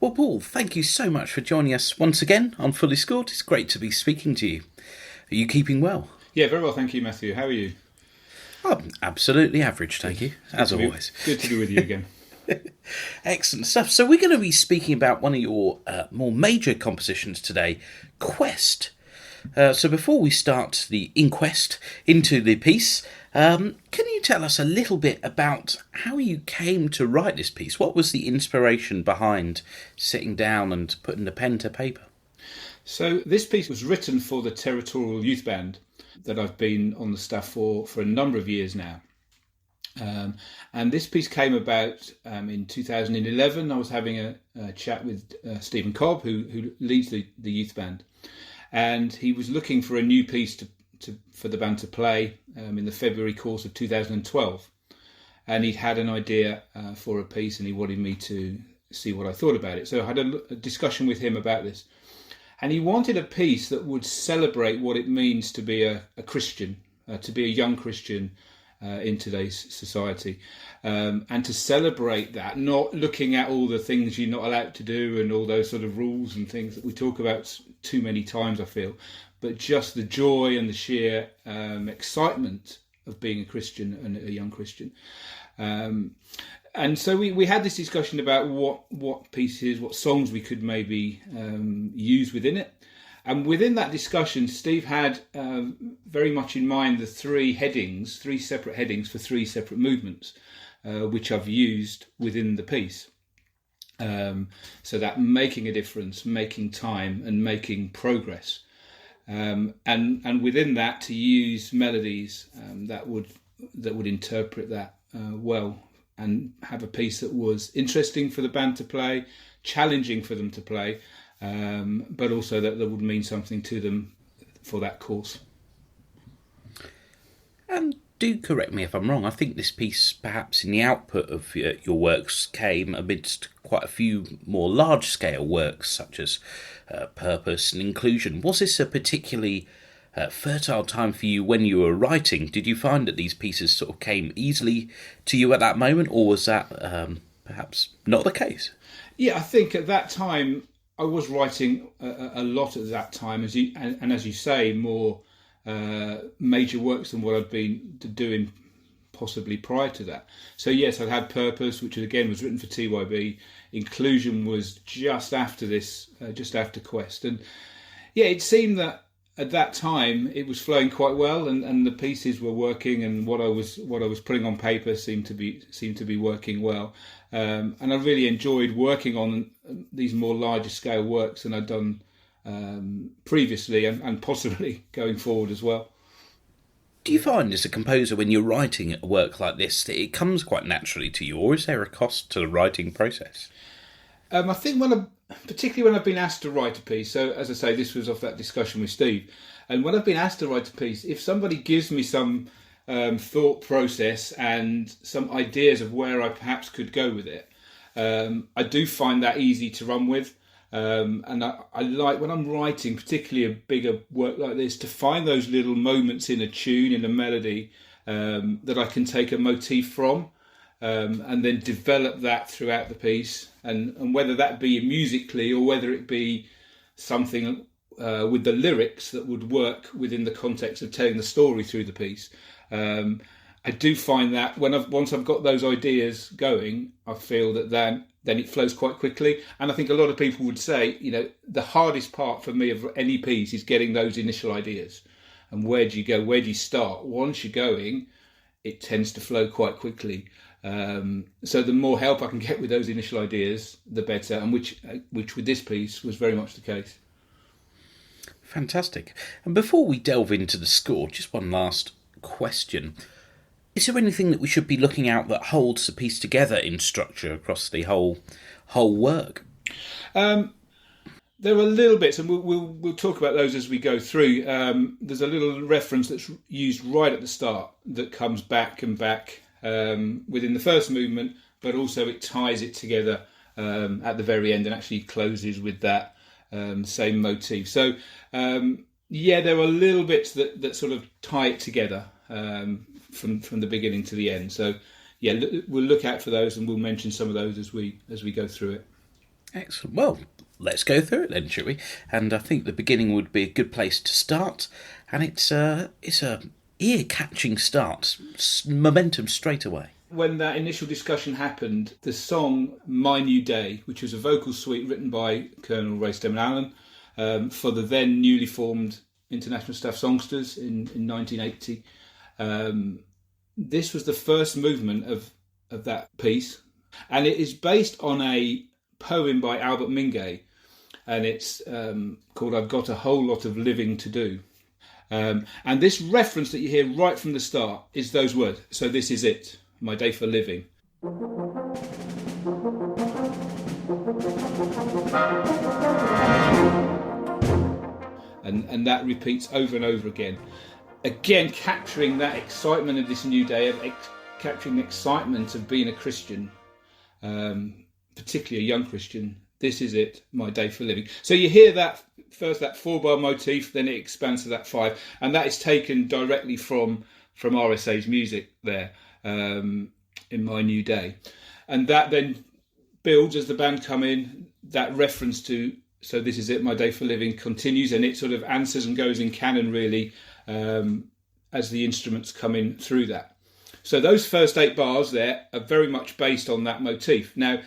Well, Paul, thank you so much for joining us once again on Fully Scored. It's great to be speaking to you. Are you keeping well? Yeah, very well, thank you, Matthew. How are you? Oh, absolutely average, thank you, It's as always. good to be with you again. Excellent stuff. So we're going to be speaking about one of your more major compositions today, Quest. So before we start the inquest into the piece, can you tell us a little bit about how you came to write this piece? What was the inspiration behind sitting down and putting the pen to paper? So this piece was written for the Territorial Youth Band that I've been on the staff for a number of years now. And this piece came about in 2011. I was having a chat with Stephen Cobb, who leads the youth band, and he was looking for a new piece for the band to play in the February course of 2012. And he'd had an idea for a piece, and he wanted me to see what I thought about it. So I had a discussion with him about this. And he wanted a piece that would celebrate what it means to be a Christian, to be a young Christian in today's society, and to celebrate that, not looking at all the things you're not allowed to do and all those sort of rules and things that we talk about too many times, I feel, but just the joy and the sheer excitement of being a Christian and a young Christian. And so we had this discussion about what pieces, what songs we could maybe use within it. And within that discussion, Steve had very much in mind the three separate headings for three separate movements, which I've used within the piece. So that making a difference, making time, and making progress. And within that, to use melodies that would interpret that well, and have a piece that was interesting for the band to play, challenging for them to play, but also that would mean something to them for that course. And do correct me if I'm wrong, I think this piece, perhaps in the output of your works, came amidst quite a few more large-scale works, such as Purpose and Inclusion. Was this a particularly fertile time for you when you were writing? Did you find that these pieces sort of came easily to you at that moment, or was that perhaps not the case? Yeah, I think at that time I was writing a lot at that time, as you say, more major works than what I'd been doing possibly prior to that. So yes, I'd had Purpose, which again was written for TYB. Inclusion was just after this, just after Quest, and yeah, it seemed that at that time it was flowing quite well, and the pieces were working, and what I was putting on paper seemed to be working well, and I really enjoyed working on these more larger scale works than I'd done previously, and possibly going forward as well. Do you find as a composer when you're writing a work like this that it comes quite naturally to you, or is there a cost to the writing process? I think particularly when I've been asked to write a piece, so as I say, this was off that discussion with Steve, and when I've been asked to write a piece, if somebody gives me some thought process and some ideas of where I perhaps could go with it, I do find that easy to run with. And I like, when I'm writing, particularly a bigger work like this, to find those little moments in a tune, in a melody, that I can take a motif from, and then develop that throughout the piece, and whether that be musically or whether it be something with the lyrics that would work within the context of telling the story through the piece. I do find that once I've got those ideas going, I feel that then it flows quite quickly. And I think a lot of people would say, the hardest part for me of any piece is getting those initial ideas. And where do you go? Where do you start? Once you're going, it tends to flow quite quickly. So the more help I can get with those initial ideas, the better. And which with this piece was very much the case. Fantastic. And before we delve into the score, just one last question. Is there anything that we should be looking out that holds the piece together in structure across the whole work? There are little bits, and we'll talk about those as we go through. There's a little reference that's used right at the start that comes back and back within the first movement, but also it ties it together at the very end and actually closes with that same motif. So there are little bits that sort of tie it together from the beginning to the end. So we'll look out for those, and we'll mention some of those as we go through it. Excellent. Well, let's go through it then, shall we? And I think the beginning would be a good place to start. And it's a ear-catching start, momentum straight away. When that initial discussion happened, the song "My New Day," which was a vocal suite written by Colonel Ray Steadman Allen for the then newly formed International Staff Songsters in 1980, this was the first movement of that piece, and it is based on a poem by Albert Minguet, and it's called "I've Got a Whole Lot of Living to Do." And this reference that you hear right from the start is those words. So this is it, my day for living. And that repeats over and over again. Again, capturing that excitement of this new day, capturing the excitement of being a Christian, particularly a young Christian. This is it, my day for living. So you hear that first, that 4-bar motif, then it expands to that 5, and that is taken directly from RSA's music there in My New Day, and that then builds as the band come in. That reference to "So this is it, my day for living" continues, and it sort of answers and goes in canon really as the instruments come in through that. So those first 8 bars there are very much based on that motif. Now,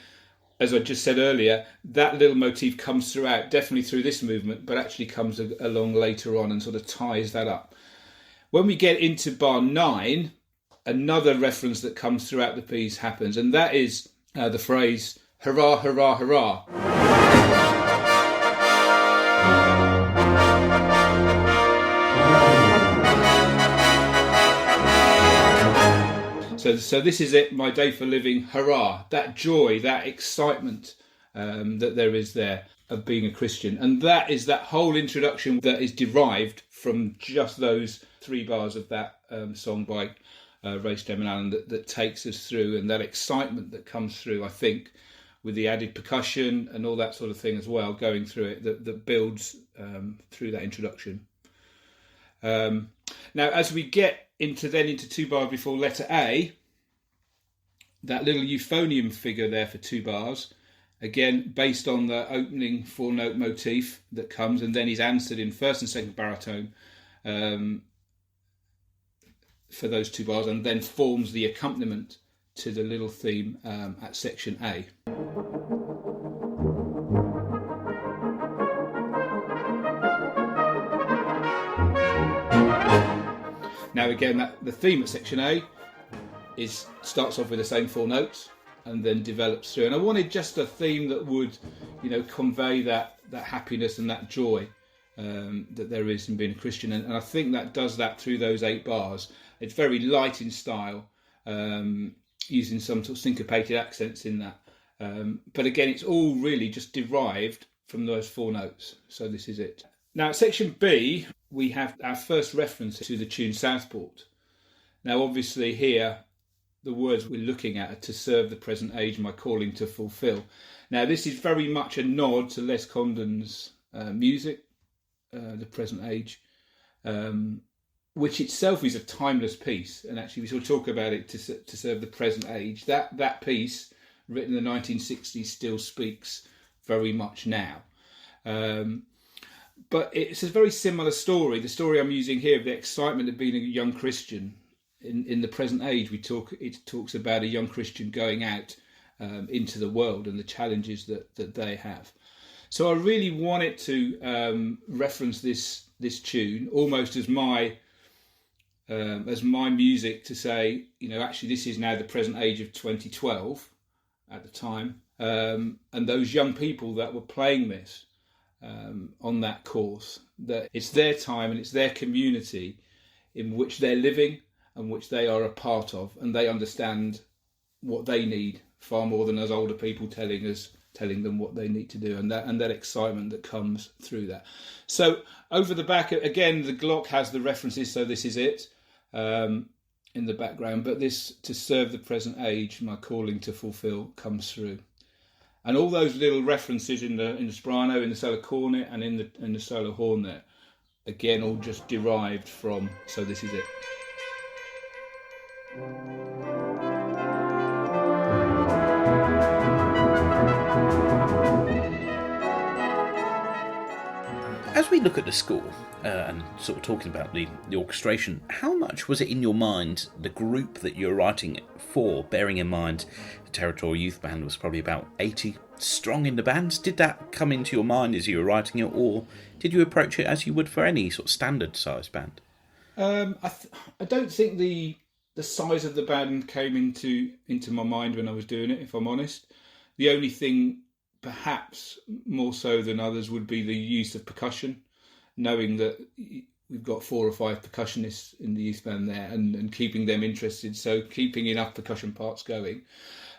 as I just said earlier, that little motif comes throughout, definitely through this movement, but actually comes along later on and sort of ties that up. When we get into bar 9, another reference that comes throughout the piece happens, and that is the phrase, "Hurrah, hurrah, hurrah." So this is it, my day for living, hurrah. That joy, that excitement that there is there of being a Christian. And that is that whole introduction that is derived from just those 3 bars of that song by Ray Steadman Allen that takes us through, and that excitement that comes through, I think, with the added percussion and all that sort of thing as well, going through it, that builds through that introduction. Now, as we get into 2 bars before letter A, that little euphonium figure there for 2 bars, again based on the opening 4-note motif that comes, and then is answered in first and second baritone for those 2 bars, and then forms the accompaniment to the little theme at section A. Now again, the theme at section A starts off with the same 4 notes and then develops through. And I wanted just a theme that would, convey that happiness and that joy that there is in being a Christian. And I think that does that through those 8 bars. It's very light in style, using some sort of syncopated accents in that. But again, it's all really just derived from those 4 notes. So this is it. Now, at section B, we have our first reference to the tune Southport. Now, obviously here, the words we're looking at are "to serve the present age, my calling to fulfil." Now, this is very much a nod to Les Condon's music, The Present Age, which itself is a timeless piece. And actually, we sort of talk about it, to serve the present age. That piece, written in the 1960s, still speaks very much now. But it's a very similar story. The story I'm using here of the excitement of being a young Christian in the present age. It talks about a young Christian going out into the world and the challenges that they have. So I really wanted to reference this tune almost as my music, to say, actually this is now the present age of 2012 at the time, and those young people that were playing this on that course, that it's their time and it's their community in which they're living and which they are a part of, and they understand what they need far more than us older people telling them what they need to do, and that excitement that comes through that. So over the back, again, the Glock has the references, so this is it in the background, but this "to serve the present age, my calling to fulfill" comes through. And all those little references in the soprano, in the solo cornet, and in the solo horn there, again, all just derived from "So this is it." As we look at the score and sort of talking about the orchestration, how much was it in your mind, the group that you're writing it for, bearing in mind the Territorial Youth Band was probably about 80 strong in the bands? Did that come into your mind as you were writing it, or did you approach it as you would for any sort of standard size band? I don't think the size of the band came into my mind when I was doing it, if I'm honest. The only thing, perhaps more so than others, would be the use of percussion, knowing that we've got 4 or 5 percussionists in the youth band there, and keeping them interested, so keeping enough percussion parts going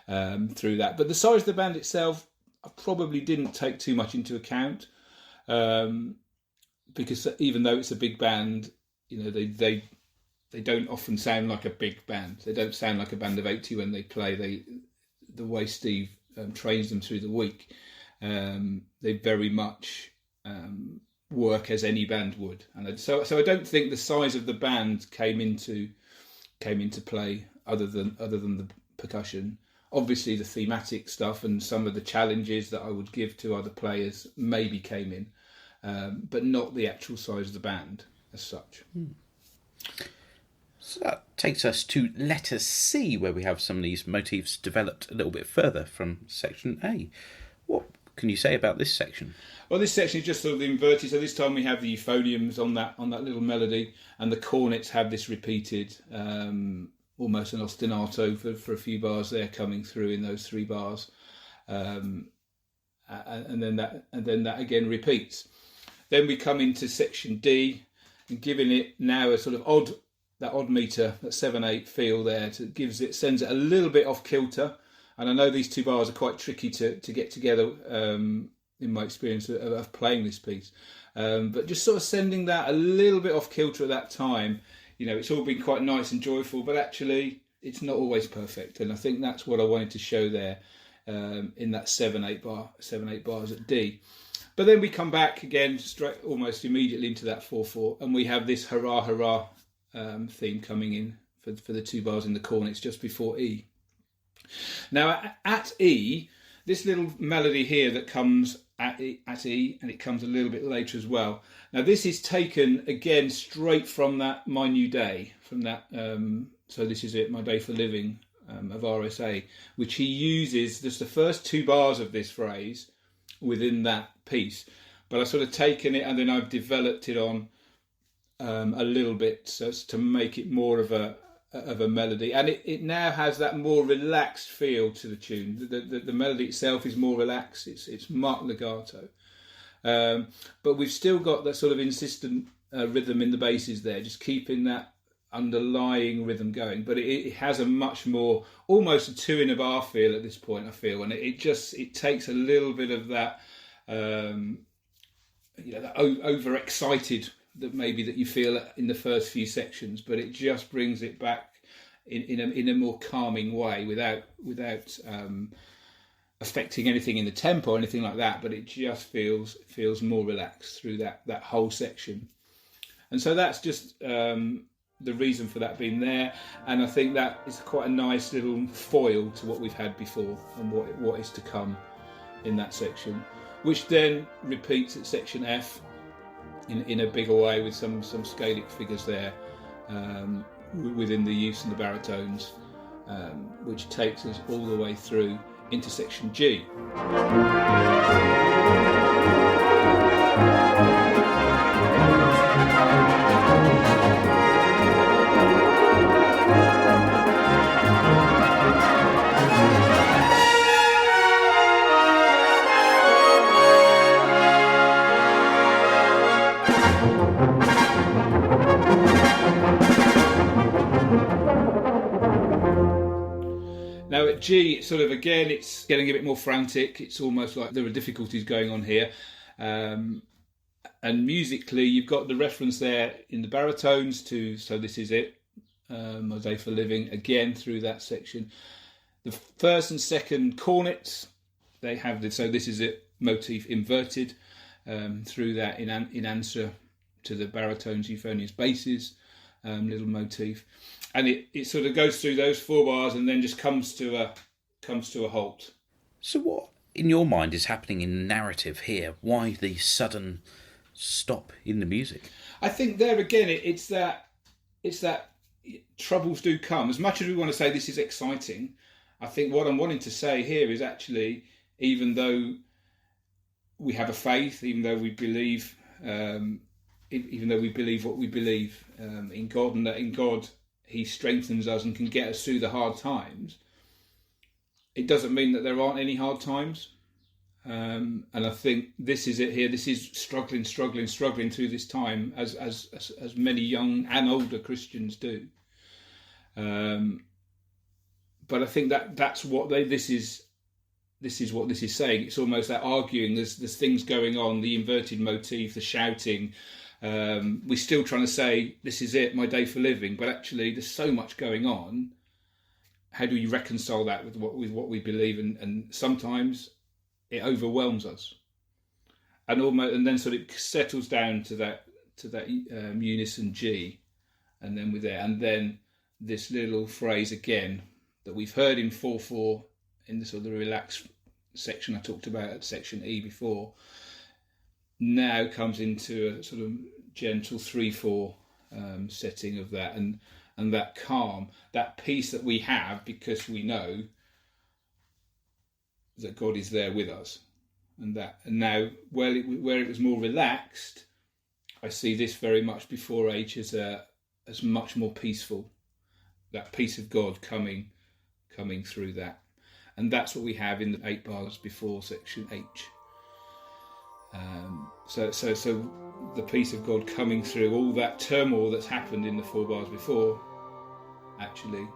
through that. But the size of the band itself, I probably didn't take too much into account, because even though it's a big band, they don't often sound like a big band. They don't sound like a band of 80 when they play. The way Steve trains them through the week, they very much work as any band would. And so I don't think the size of the band came into play other than the percussion. Obviously, the thematic stuff and some of the challenges that I would give to other players maybe came in, but not the actual size of the band as such. So that takes us to letter C, where we have some of these motifs developed a little bit further from section A. What can you say about this section? Well, this section is just sort of inverted. So this time we have the euphoniums on that little melody, and the cornets have this repeated, almost an ostinato for a few bars there coming through in those 3 bars, and then that again repeats. Then we come into section D, and giving it now a sort of odd meter, that 7/8 feel there, sends it a little bit off kilter. And I know these 2 bars are quite tricky to get together, in my experience of playing this piece. But just sort of sending that a little bit off kilter at that time, it's all been quite nice and joyful, but actually it's not always perfect. And I think that's what I wanted to show there, in that 7/8 bars at D. But then we come back again straight almost immediately into that 4/4, and we have this hurrah hurrah theme coming in for the 2 bars in the cornets just before E. Now at E, this little melody here that comes at E, and it comes a little bit later as well. Now this is taken again straight from that My New Day, from that So This Is It, My Day for Living of RSA, which he uses just the first 2 bars of this phrase within that piece. But I've sort of taken it and then I've developed it on a little bit so as to make it more of a melody, and it now has that more relaxed feel to the tune. The melody itself is more relaxed. It's marked legato, but we've still got that sort of insistent rhythm in the basses there, just keeping that underlying rhythm going. But it has a much more, almost a 2 in a bar feel at this point, I feel, and it takes a little bit of that that overexcited that you feel in the first few sections, but it just brings it back in a more calming way without affecting anything in the tempo or anything like that. But it just feels more relaxed through that whole section, and so that's just the reason for that being there. And I think that is quite a nice little foil to what we've had before and what is to come in that section, which then repeats at section F in a bigger way with some scalic figures there within the use and the baritones, which takes us all the way through into section G. Now at G, sort of again, it's getting a bit more frantic. It's almost like there are difficulties going on here. And musically, you've got the reference there in the baritones to So This Is It, My Day for Living, again through that section. The first and second cornets, they have the So This Is It motif inverted through that in answer to the baritones, euphonious basses little motif. And it sort of goes through those 4 bars and then just comes to a halt. So what, in your mind, is happening in the narrative here? Why the sudden stop in the music? I think there again, it's that troubles do come. As much as we want to say this is exciting, I think what I'm wanting to say here is actually, even though we have a faith, even though we believe, even though we believe what we believe in God, and that in God He strengthens us and can get us through the hard times, it doesn't mean that there aren't any hard times. And I think this is it here. This is struggling through this time, as many young and older Christians do. But I think that's what this is what this is saying. It's almost that arguing. There's things going on. The inverted motif, the shouting. We're still trying to say this is it, my day for living. But actually, there's so much going on. How do we reconcile that with what we believe? And sometimes it overwhelms us, and then sort of settles down to that unison G, and then with there, and then this little phrase again that we've heard in 4/4 in the sort of the relaxed section I talked about at section E before, now comes into a sort of gentle 3/4 setting of that, and that calm, that peace that we have because we know that God is there with us, and now where it was more relaxed, I see this very much before H as much more peaceful, that peace of God coming through that, and that's what we have in the 8 bars before section H. So the peace of God coming through all that turmoil that's happened in the 4 bars before. Actually,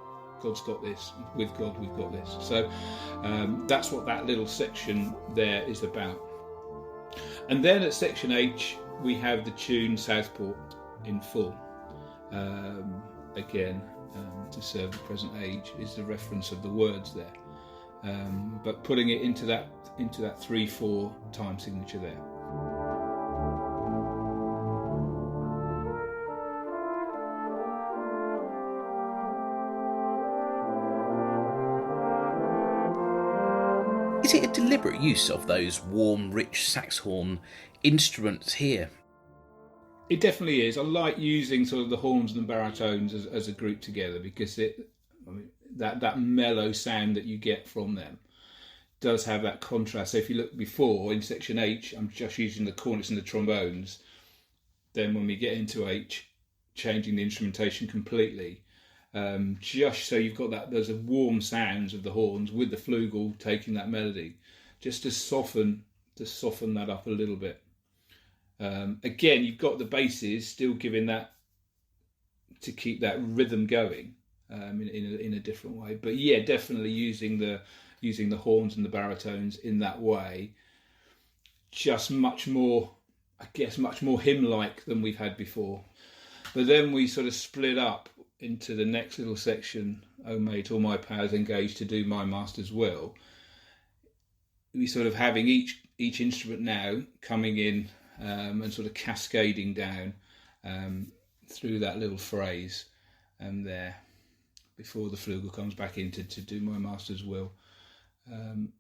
God's got this. With God, we've got this. So that's what that little section there is about. And then at section H, we have the tune Southport in full. Again, to serve the present age is the reference of the words there. But putting it into that 3/4 time signature there. Is it a deliberate use of those warm, rich saxhorn instruments here? It definitely is. I like using sort of the horns and the baritones as a group together, because that mellow sound that you get from them does have that contrast. So if you look before in section H, I'm just using the cornets and the trombones. Then when we get into H, changing the instrumentation completely. Just so you've got that, those warm sounds of the horns with the flugel taking that melody, just to soften that up a little bit. Again, you've got the basses still giving that, to keep that rhythm going in a different way. But yeah, definitely using the horns and the baritones in that way, just much more hymn-like than we've had before. But then we sort of split up into the next little section, "O mate, all my powers engaged to do my master's will." We sort of having each instrument now coming in and sort of cascading down through that little phrase there before the flugel comes back in to do my master's will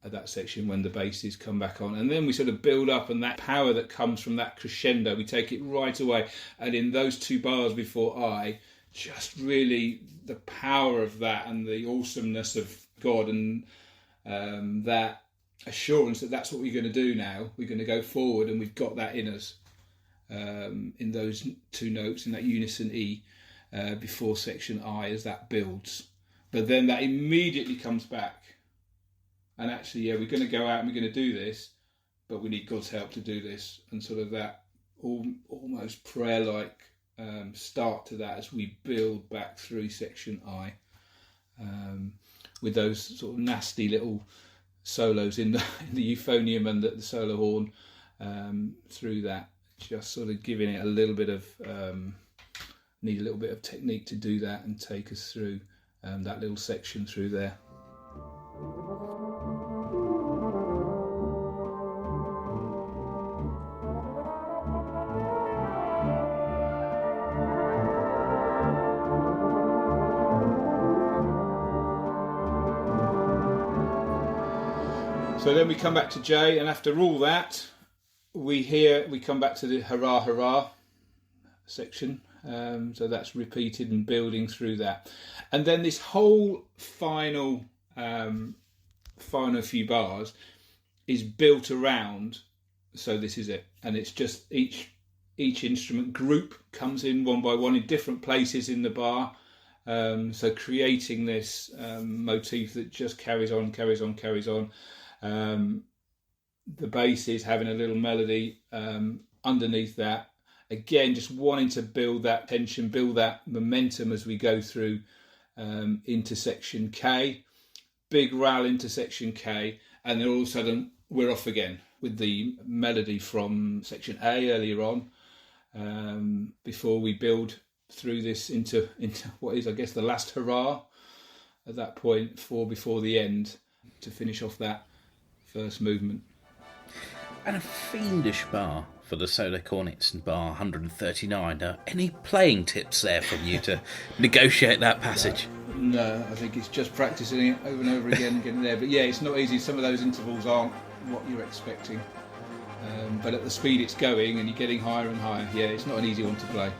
at that section when the basses come back on. And then we sort of build up, and that power that comes from that crescendo, we take it right away. And in those 2 bars before I, just really the power of that and the awesomeness of God, and that assurance that that's what we're going to do now. We're going to go forward, and we've got that in us in those 2 notes, in that unison E before section I, as that builds. But then that immediately comes back, and actually, we're going to go out and we're going to do this, but we need God's help to do this, and sort of that almost prayer-like start to that as we build back through section I, with those sort of nasty little solos in the euphonium and the solo horn through that, just sort of giving it a little bit of need a little bit of technique to do that and take us through that little section through there. So then we come back to J, and after all that, we come back to the hurrah, hurrah section. So that's repeated and building through that. And then this whole final few bars is built around, so this is it. And it's just each instrument group comes in one by one in different places in the bar. So creating this motif that just carries on. The bass is having a little melody underneath that. Again, just wanting to build that tension, build that momentum as we go through into section K. Big roll into section K, and then all of a sudden we're off again with the melody from section A earlier on, before we build through this into what is, I guess, the last hurrah at that point, before the end, to finish off that first movement. And a fiendish bar for the solo cornets in bar 139. Any playing tips there from you to negotiate that passage? No, I think it's just practicing it over and over again and getting there. But yeah, it's not easy. Some of those intervals aren't what you're expecting. But at the speed it's going and you're getting higher and higher, yeah, it's not an easy one to play.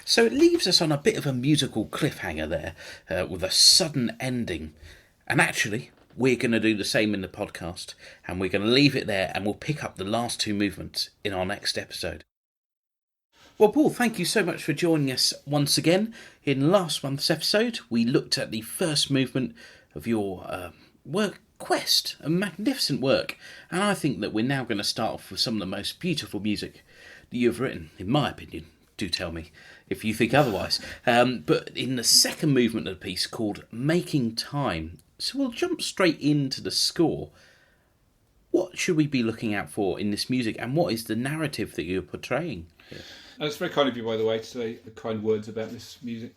So it leaves us on a bit of a musical cliffhanger there, with a sudden ending. And actually, we're going to do the same in the podcast, and we're going to leave it there, and we'll pick up the last two movements in our next episode. Well, Paul, thank you so much for joining us once again. In last month's episode, we looked at the first movement of your work quest, a magnificent work, and I think that we're now going to start off with some of the most beautiful music that you've written, in my opinion. Do tell me if you think otherwise. But in the second movement of the piece, called Making Time, so we'll jump straight into the score. What should we be looking out for in this music, and what is the narrative that you're portraying here? It's very kind of you, by the way, to say the kind words about this music.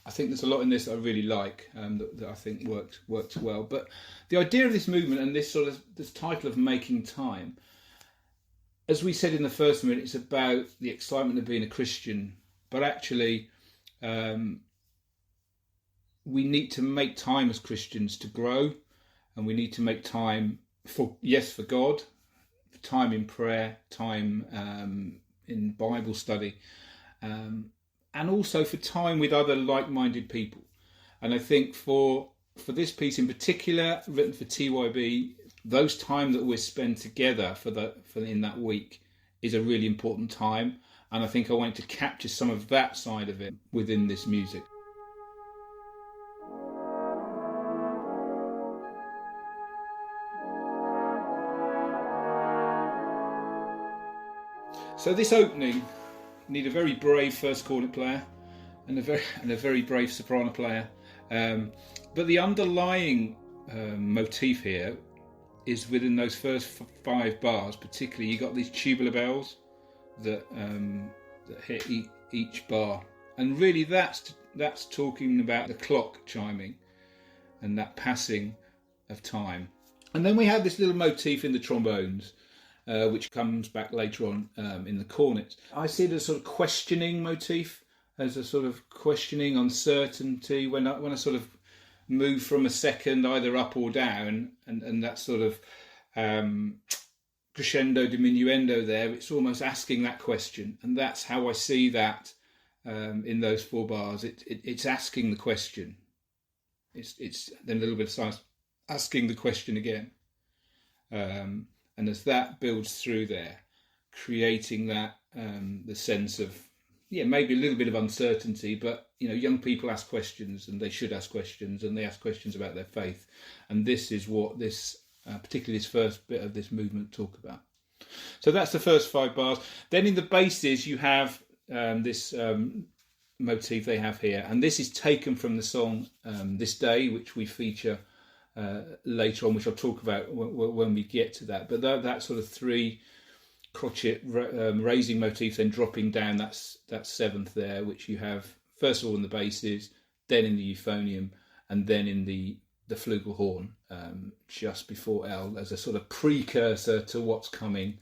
I think there's a lot in this I really like, that I think works well. But the idea of this movement and this title of Making Time, as we said in the first minute, it's about the excitement of being a Christian, but actually we need to make time as Christians to grow, and we need to make time for God, time in prayer, time in Bible study, and also for time with other like-minded people. And I think for this piece in particular, written for TYB, those time that we spend together in that week is a really important time, and I think I wanted to capture some of that side of it within this music. So this opening, you need a very brave first cornet player and a very brave soprano player, but the underlying motif here is within those first 5 bars. Particularly, you got these tubular bells that hit each bar, and really that's talking about the clock chiming and that passing of time. And then we have this little motif in the trombones, which comes back later on in the cornets. I see it as a sort of questioning motif, as a sort of questioning uncertainty when I sort of move from a second either up or down, and that sort of crescendo diminuendo there, it's almost asking that question, and that's how I see that in those 4 bars. It's asking the question. It's then a little bit of silence, asking the question again, and as that builds through there, creating that the sense of maybe a little bit of uncertainty, but young people ask questions, and they should ask questions, and they ask questions about their faith, and this is what this particularly this first bit of this movement talk about. So that's the first 5 bars. Then in the basses you have this motif they have here, and this is taken from the song This Day, which we feature later on, which I'll talk about when we get to that. But that sort of 3 crotchet raising motif, then dropping down, that's 7th there, which you have first of all in the basses, then in the euphonium, and then in the the flugelhorn just before L as a sort of precursor to what's coming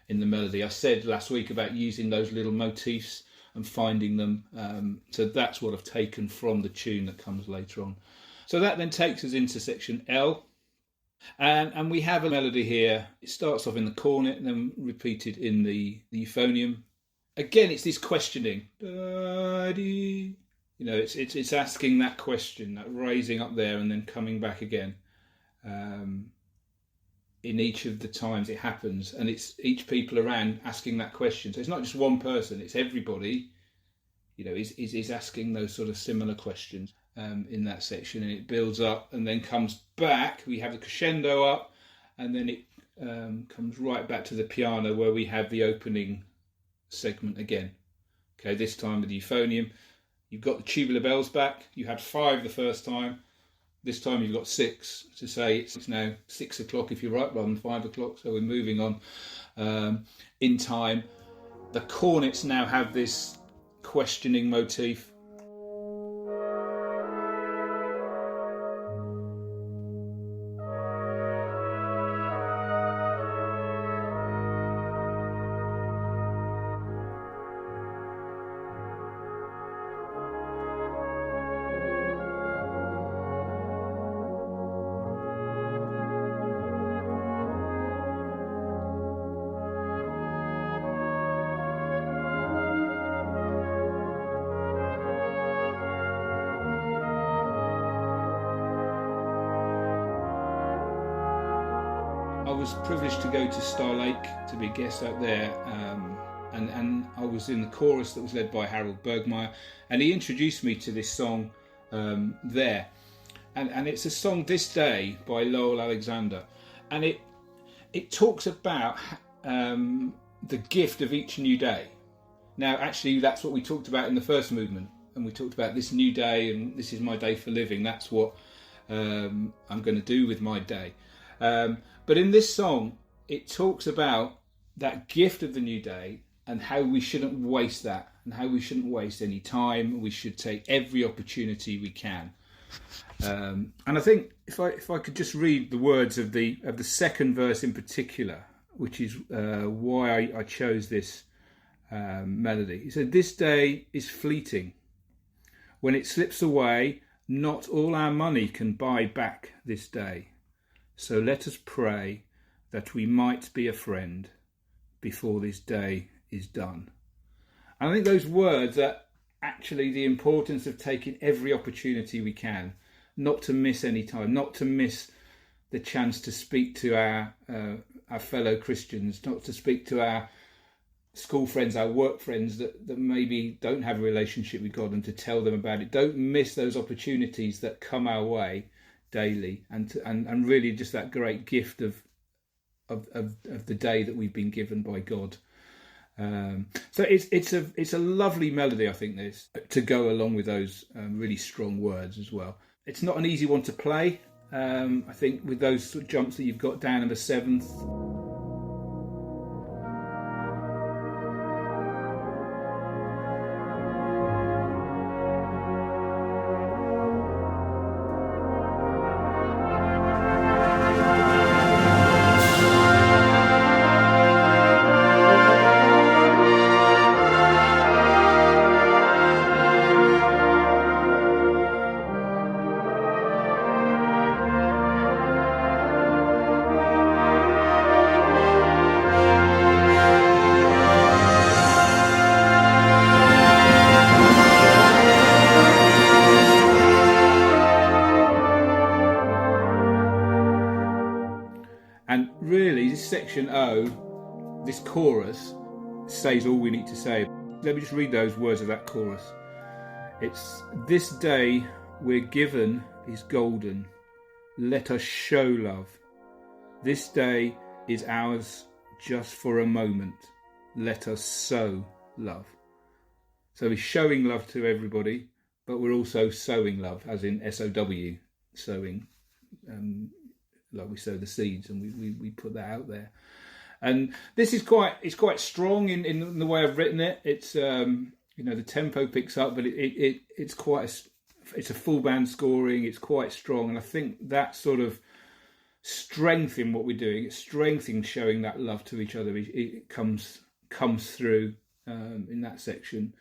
in the melody. I said last week about using those little motifs and finding them. So that's what I've taken from the tune that comes later on. So that then takes us into section L. And we have a melody here. It starts off in the cornet and then repeated in the euphonium. Again, it's this questioning. It's asking that question, that raising up there and then coming back again. In each of the times it happens, and it's each people around asking that question. So it's not just one person; it's everybody. Is asking those sort of similar questions in that section, and it builds up and then comes back. We have the crescendo up, and then it comes right back to the piano where we have the opening segment again. Okay, this time with the euphonium. You've got the tubular bells back. You had 5 the first time. This time you've got 6 to say it's now 6 o'clock if you're right, rather than 5 o'clock. So we're moving on in time. The cornets now have this questioning motif. I was privileged to go to Star Lake to be a guest out there, and I was in the chorus that was led by Harold Bergmeyer, and he introduced me to this song there, and it's a song, This Day, by Lowell Alexander, and it talks about the gift of each new day. Now, actually, that's what we talked about in the first movement, and we talked about this new day, and this is my day for living. That's what I'm going to do with my day. But in this song, it talks about that gift of the new day and how we shouldn't waste that, and how we shouldn't waste any time. We should take every opportunity we can. And I think if I could just read the words of the second verse in particular, which is why I chose this melody. He said, "This day is fleeting. When it slips away, not all our money can buy back this day. So let us pray that we might be a friend before this day is done." And I think those words are actually the importance of taking every opportunity we can, not to miss any time, not to miss the chance to speak to our fellow Christians, not to speak to our school friends, our work friends that maybe don't have a relationship with God, and to tell them about it. Don't miss those opportunities that come our way daily, and really just that great gift of the day that we've been given by God. So it's a lovely melody, I think, this, to go along with those really strong words as well. It's not an easy one to play. I think with those sort of jumps that you've got down in the 7th. And really, this section O, this chorus, says all we need to say. Let me just read those words of that chorus. It's, "This day we're given is golden. Let us show love. This day is ours just for a moment. Let us sow love." So we're showing love to everybody, but we're also sowing love, as in SOW, sowing. Like we sow the seeds, and we put that out there. And this is quite strong in the way I've written it. It's the tempo picks up, but it's quite it's a full band scoring. It's quite strong, and I think that sort of strength in what we're doing, it's strength in showing that love to each other. It comes through in that section,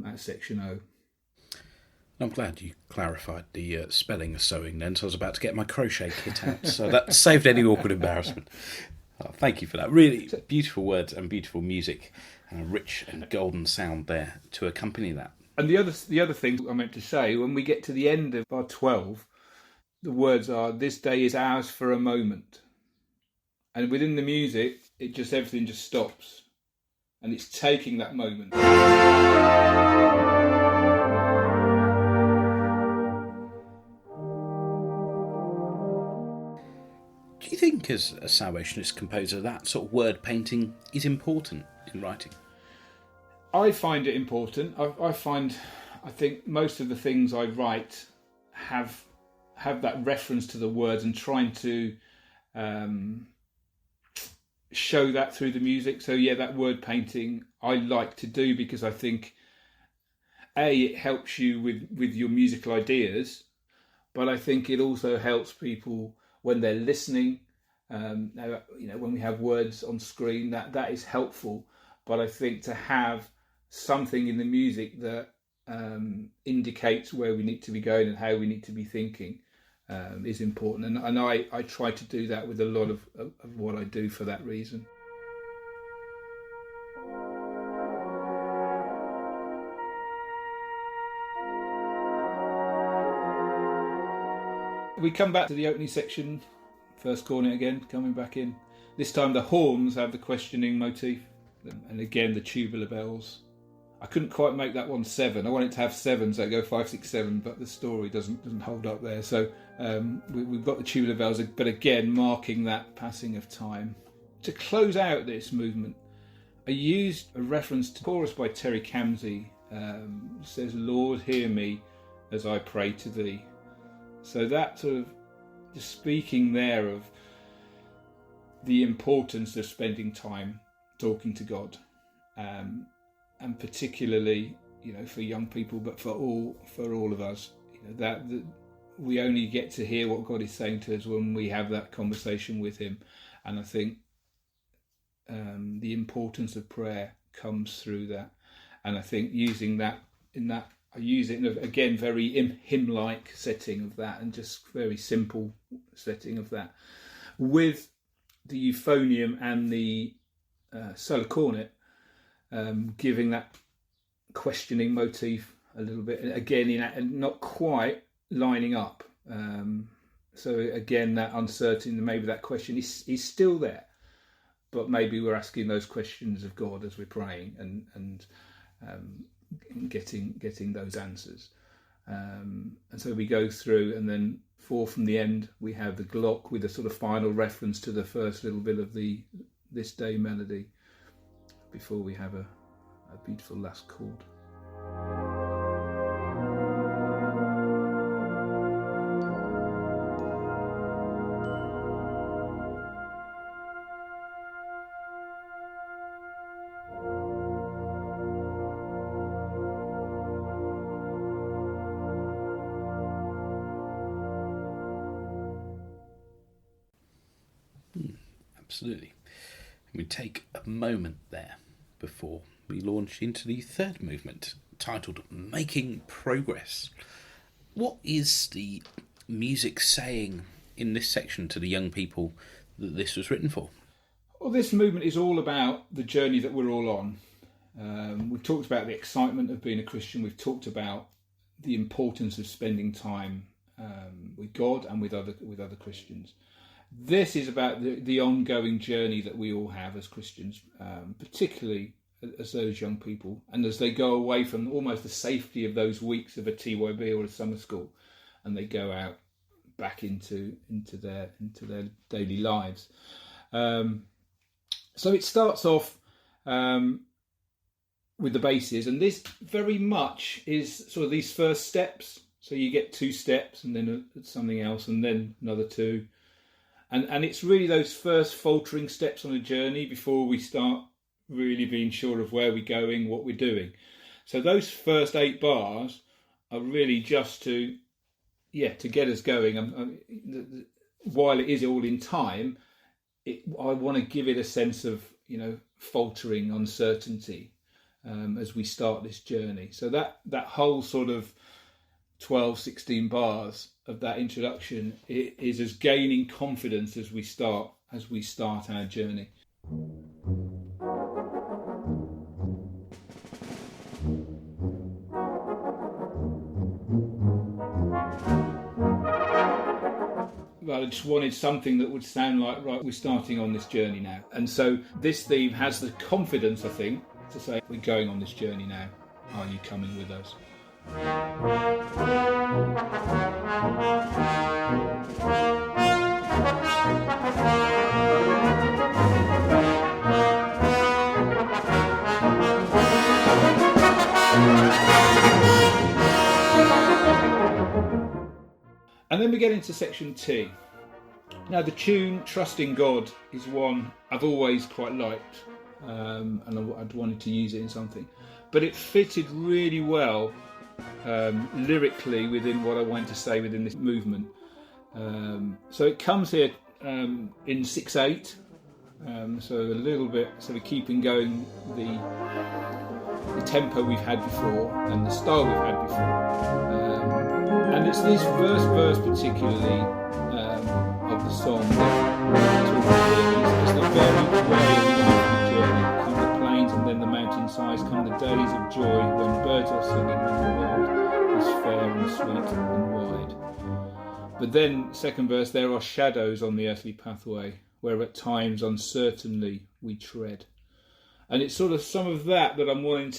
at section O. I'm glad you clarified the spelling of sewing then, so I was about to get my crochet kit out, so that saved any awkward embarrassment. Oh, thank you for that. Really beautiful words and beautiful music, and a rich and golden sound there to accompany that. And the other thing I meant to say, when we get to the end of bar 12, the words are, "This day is ours for a moment." And within the music, everything just stops. And it's taking that moment. Do you think, as a Salvationist composer, that sort of word painting is important in writing? I find it important. I think most of the things I write have that reference to the words, and trying to show that through the music. So yeah, that word painting I like to do, because I think it helps you with your musical ideas, but I think it also helps people when they're listening. When we have words on screen, that is helpful. But I think to have something in the music that indicates where we need to be going and how we need to be thinking is important. And I try to do that with a lot of what I do for that reason. We come back to the opening section, first cornet again, coming back in. This time the horns have the questioning motif, and again the tubular bells. I couldn't quite make that one 7. I wanted to have 7, so I go 5, 6, 7, but the story doesn't hold up there. So we've got the tubular bells, but again marking that passing of time. To close out this movement, I used a reference to a chorus by Terry Camsey. It says, "Lord, hear me as I pray to thee." So that sort of just speaking there of the importance of spending time talking to God. And particularly, for young people, but for all of us, that we only get to hear what God is saying to us when we have that conversation with Him. And I think the importance of prayer comes through that. And I think using that I use it in a, again, very hymn-like setting of that, and just very simple setting of that, with the euphonium and the solo cornet. Giving that questioning motif a little bit, again, and not quite lining up. So again, that uncertainty, maybe that question is still there, but maybe we're asking those questions of God as we're praying, and getting those answers. And so we go through, and then 4 from the end, we have the Glock with a sort of final reference to the first little bit of the This Day melody, before we have a beautiful last chord. Absolutely. We take a moment there before we launch into the third movement, titled Making Progress. What is the music saying in this section to the young people that this was written for? Well, this movement is all about the journey that we're all on. We've talked about the excitement of being a Christian. We've talked about the importance of spending time with God and with other Christians. This is about the ongoing journey that we all have as Christians, particularly as those young people, and as they go away from almost the safety of those weeks of a TYB or a summer school, and they go out back into their daily lives. So it starts off with the basses, and this very much is sort of these first steps. So you get 2 steps, and then something else, and then another 2. And it's really those first faltering steps on a journey before we start really being sure of where we're going, what we're doing. So those first 8 bars are really just to get us going. While it is all in time, I want to give it a sense of, faltering, uncertainty as we start this journey. So that whole sort of 12, 16 bars of that introduction is as gaining confidence as we start our journey. I just wanted something that would sound like, right, we're starting on this journey now. And so this theme has the confidence, I think, to say, we're going on this journey now. Are you coming with us? And then we get into section T. Now, the tune "Trusting God" is one I've always quite liked, and I'd wanted to use it in something, but it fitted really well lyrically within what I wanted to say within this movement. So it comes here in 6/8, so a little bit sort of keeping going the tempo we've had before and the style we've had before, and it's this verse particularly of the song that it's the very way of the journey. Come the plains and then the mountainsides, come the days of joy when birds are singing and the world is fair and sweet and wide. But then, second verse, there are shadows on the earthly pathway where at times uncertainly we tread. And it's sort of some of that I'm wanting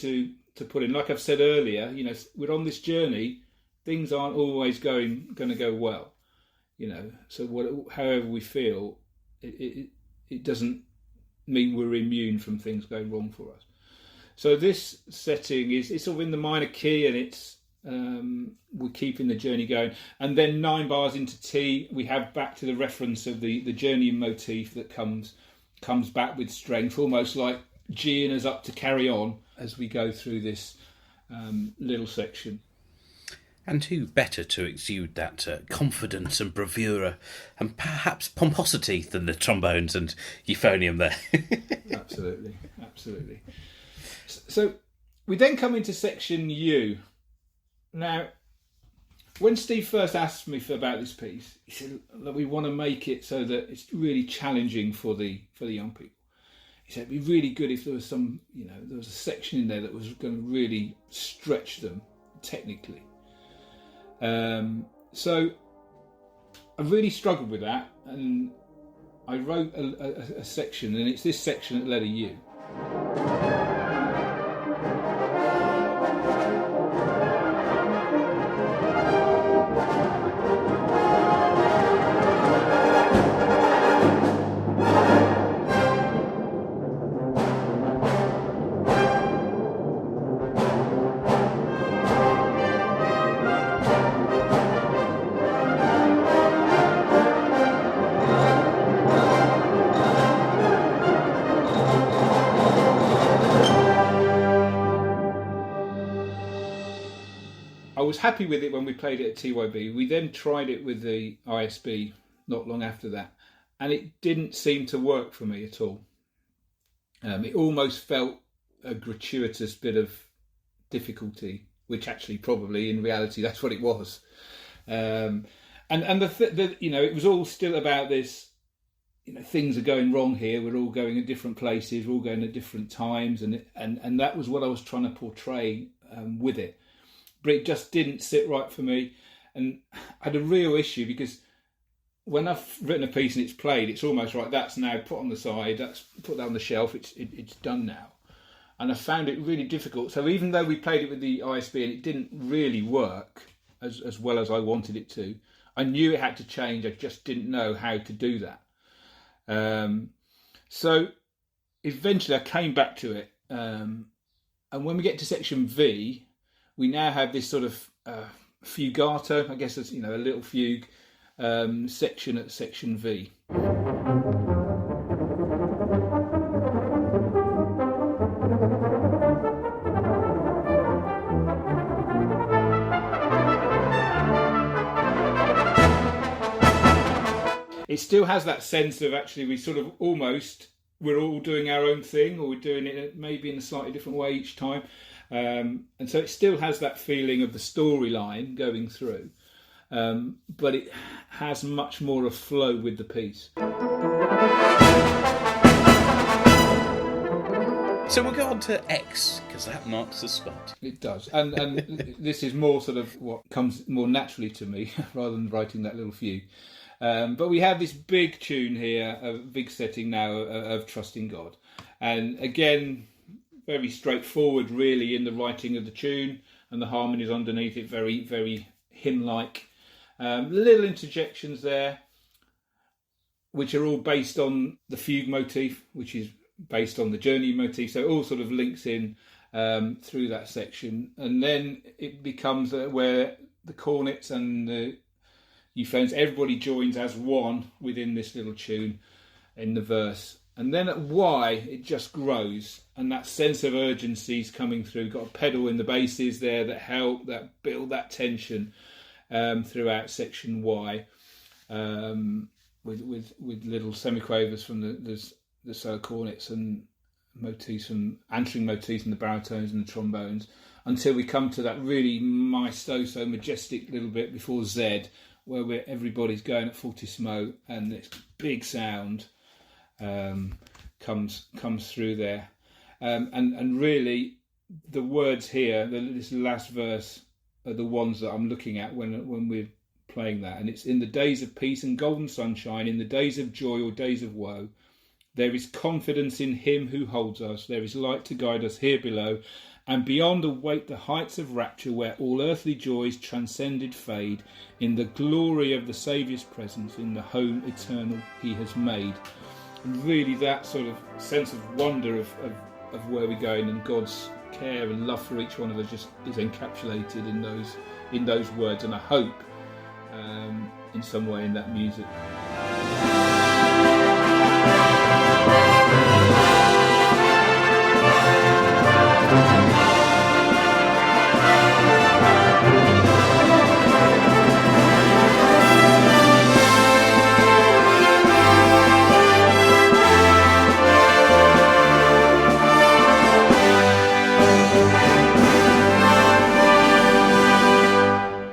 to put in. Like I've said earlier, we're on this journey, things aren't always going to go well. So however we feel, it doesn't mean we're immune from things going wrong for us. So this setting it's sort of in the minor key, and it's we're keeping the journey going. And then 9 bars into T, we have back to the reference of the journey motif that comes back with strength, almost like geeing us up to carry on as we go through this little section. And who better to exude that confidence and bravura and perhaps pomposity than the trombones and euphonium there? Absolutely. So we then come into section U. Now, when Steve first asked me about this piece, he said that we want to make it so that it's really challenging for the young people. He said it'd be really good if there was there was a section in there that was going to really stretch them technically. So I really struggled with that, and I wrote a section, and it's this section at letter U. I was happy with it when we played it at TYB. We then tried it with the ISB not long after that, and it didn't seem to work for me at all. It almost felt a gratuitous bit of difficulty, which actually probably in reality that's what it was. And it was all still about this. Things are going wrong here. We're all going at different places. We're all going at different times, and that was what I was trying to portray with it. But it just didn't sit right for me, and I had a real issue because when I've written a piece and it's played, it's almost right. That's now put on the side. That's put that on the shelf. It's done now, and I found it really difficult. So even though we played it with the ISB and it didn't really work as well as I wanted it to, I knew it had to change. I just didn't know how to do that. So eventually I came back to it, and when we get to section V, we now have this sort of fugato, I guess it's a little fugue section at section V. it still has that sense of actually we're all doing our own thing, or we're doing it maybe in a slightly different way each time. And so it still has that feeling of the storyline going through, but it has much more of flow with the piece. So we'll go on to X, because that marks the spot. It does. And this is more sort of what comes more naturally to me, rather than writing that little fugue. But we have this big tune here, a big setting now of Trusting God. And again, very straightforward really in the writing of the tune, and the harmonies underneath it very, very hymn-like. Little interjections there, which are all based on the fugue motif, which is based on the journey motif, so it all sort of links in through that section. And then it becomes where the cornets and the euphoniums, everybody joins as one within this little tune in the verse. And then at Y, it just grows, and that sense of urgency is coming through. Got a pedal in the basses there that help, that build that tension throughout section Y, with little semiquavers from the solo cornets and motifs, and answering motifs and the baritones and the trombones, until we come to that really majesto, so majestic little bit before Z, where everybody's going at fortissimo, and this big sound comes through there, and really the words here, this last verse, are the ones that I'm looking at when we're playing that. And it's: in the days of peace and golden sunshine, in the days of joy or days of woe, there is confidence in him who holds us, there is light to guide us here below, and beyond await the heights of rapture, where all earthly joys transcended fade, in the glory of the Saviour's presence, in the home eternal he has made. And really that sort of sense of wonder of where we're going, and God's care and love for each one of us just is encapsulated in those words, and I hope in some way in that music.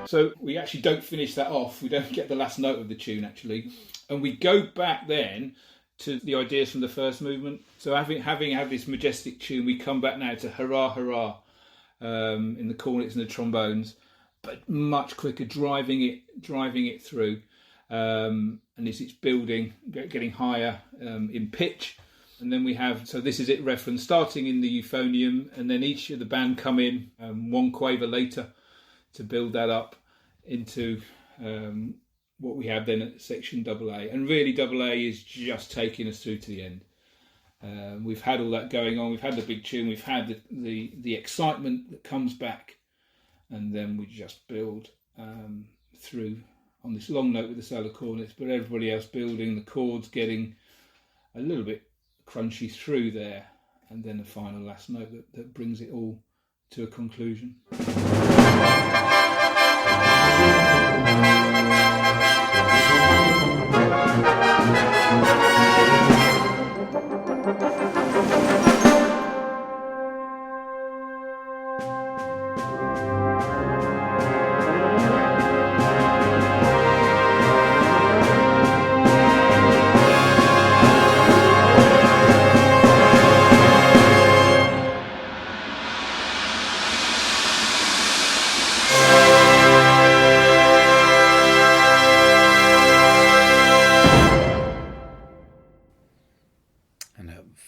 So we actually don't finish that off. We don't get the last note of the tune, actually. And we go back then to the ideas from the first movement. So having had this majestic tune, we come back now to hurrah, hurrah, in the cornets and the trombones, but much quicker, driving it through. And as it's building, getting higher in pitch. And then we have, so this is it reference, starting in the euphonium, and then each of the band come in one quaver later to build that up into what we have then at section AA. And really AA is just taking us through to the end. We've had all that going on, we've had the big tune, we've had the excitement that comes back, and then we just build through on this long note with the solo cornets, but everybody else building, the chords getting a little bit crunchy through there, and then a final last note that brings it all to a conclusion.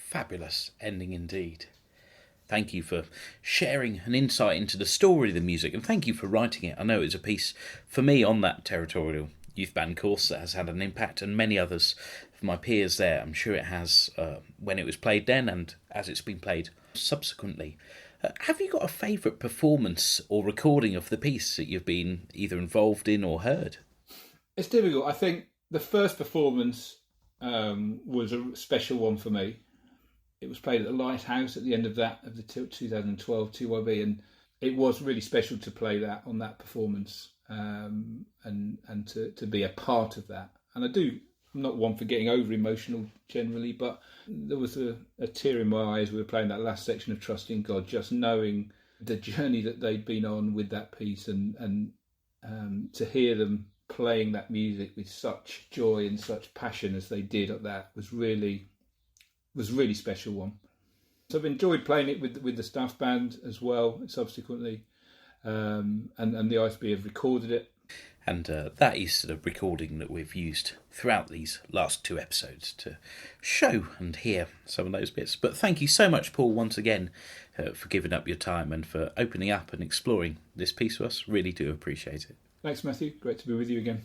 Fabulous ending indeed. Thank you for sharing an insight into the story of the music, and thank you for writing it. I know it's a piece for me on that Territorial Youth Band course that has had an impact, and many others of my peers there. I'm sure it has when it was played then and as it's been played subsequently. Have you got a favourite performance or recording of the piece that you've been either involved in or heard? It's difficult. I think the first performance was a special one for me. It was played at the Lighthouse at the end of the 2012 TYB, and it was really special to play that on that performance, and to be a part of that. And I'm not one for getting over emotional generally, but there was a tear in my eye as we were playing that last section of Trusting God, just knowing the journey that they'd been on with that piece, and to hear them playing that music with such joy and such passion as they did at that was really special one. So I've enjoyed playing it with the staff band as well subsequently, and the ISB have recorded it. And that is the recording that we've used throughout these last 2 episodes to show and hear some of those bits. But thank you so much, Paul, once again, for giving up your time and for opening up and exploring this piece with us. Really do appreciate it. Thanks, Matthew. Great to be with you again.